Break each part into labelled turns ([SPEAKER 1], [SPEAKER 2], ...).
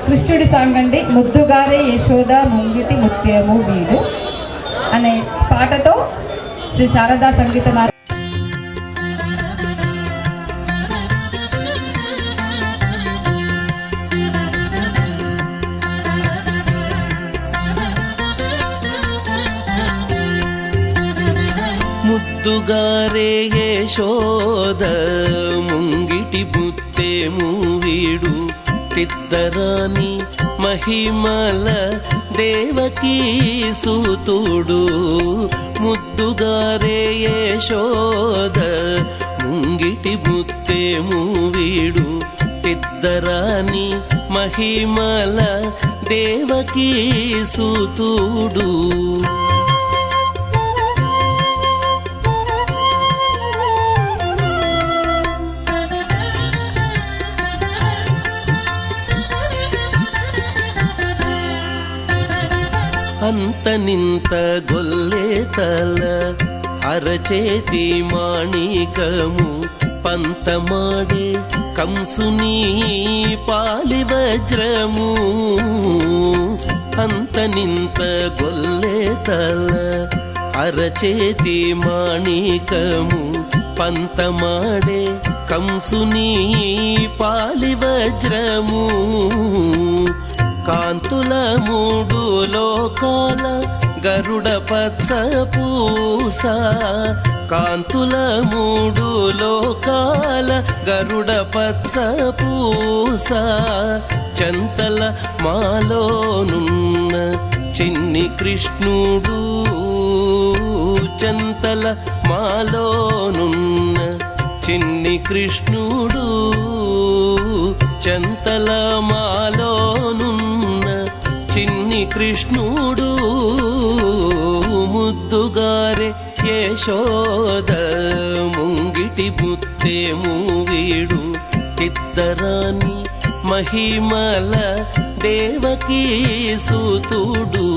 [SPEAKER 1] కృష్ణుడి సాంగ్ అండి. ముద్దుగారే యశోద ముంగిటి ముత్యము వీడు అనే పాటతో శ్రీ శారదా సంగీత
[SPEAKER 2] ముద్దుగారే యశోద ముంగిటి ముత్యము వీడు తిద్దరాని మహిమల దేవకీ సూతుడు. ముద్దుగారే యశోద ముంగిటి ముత్యము వీడు తిద్దరాని మహిమల దేవకీ సూతుడు. అంత నింత గొల్లే తల అరచేతి మాణికము పంతమాడే కంసుని పాలి వజ్రము. అంత నింత గొల్లే తల అరచేతి మాణికము పంతమాడే కంసుని పాలి వజ్రము. కాంతుల మూడు లోకాల గరుడ పచ్చ పూస. కాంతుల మూడు లోకాల గరుడ పచ్చ పూస. చంతల మాలోనున్న చిన్ని కృష్ణుడు. చంతల మాలోనున్న చిన్ని కృష్ణుడు. చంతల మాలోనున్న చిన్ని కృష్ణుడు. ముద్దుగారే యశోద ముంగిటి ముత్యము వీడు తిద్దరాని మహిమల దేవకీ సూతుడు.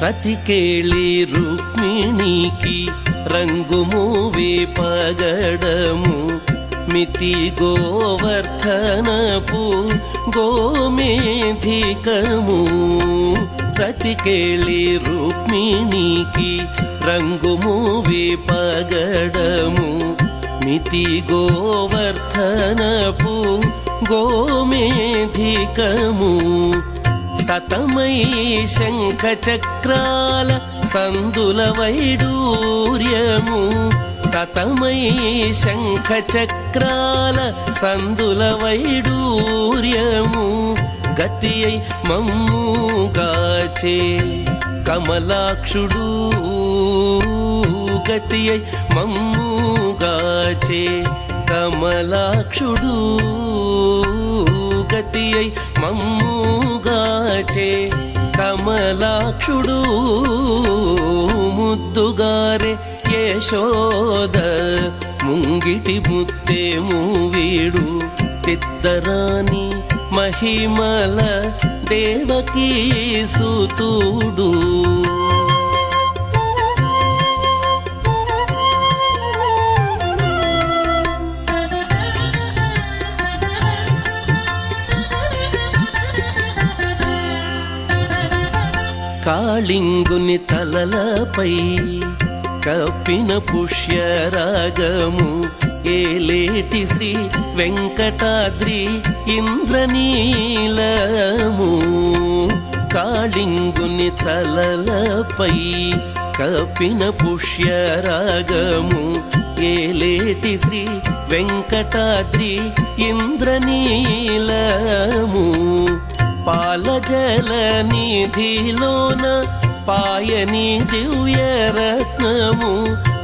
[SPEAKER 2] రతికేళి రుక్మిణికి రంగుమూవే పగడము. మితి గోవర్ధనపు గోమేధికము. రతికేళి రుక్మిణికి రంగుమూవే పగడము. మితి గోవర్ధనపు గోమేధికము. సతమై శంఖ చక్రాల సందుల వైడూర్యము. సతమై శంఖ చక్రాల సందుల వైడూర్యము. గతియై మమ్ముగాచే కమలాక్షుడు. గతియై మమ్ముగాచే కమలాక్షుడు. గతియై మమ్ముగాచే కమలాక్షుడు. ముద్దుగారే యశోద ముంగిటి ముత్యము వీడు తిద్దరాని మహిమల దేవకీ సూతుడు. కాళింగుని తలలపై కప్పిన పుష్యరాగము. ఏలేటి శ్రీ వెంకటాద్రి ఇంద్రనీలము. కాళింగుని తలలపై కప్పిన పుష్యరాగము. ఏలేటి శ్రీ వెంకటాద్రి ఇంద్రనీలము. పాలజల నిధిలోన పాయని దివ్యరత్నము.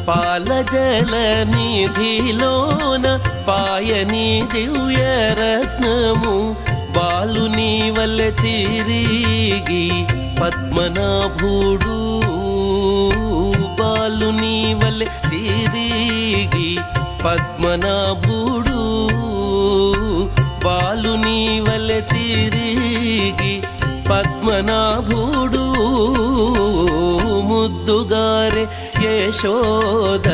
[SPEAKER 2] పాలజల నిధిలోన పాయని దివ్యరత్నము. బాలుని వల్ల తిరిగి పద్మనాభుడు. బాలుని వల్ల తిరిగి పద్మనాభుడు. బాలుని వల్ల తిరిగి పద్మనాభుడు ముద్దుగారే యశోద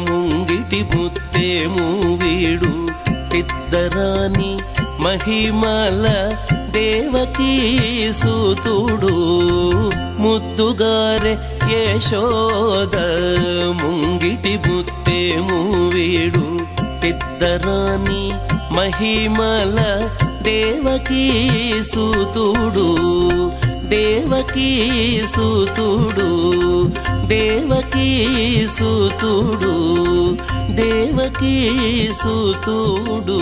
[SPEAKER 2] ముంగిటి ముత్తేము వీడు తిద్దరాని మహిమల దేవకీ సూతుడు ముద్దుగారే యశోద ముంగిటి ముత్తేము వీడు తిద్దరాని మహిమల దేవకీ సూతుడు దేవకీ సూతుడు దేవకీ సూతుడు దేవకీ సూతుడు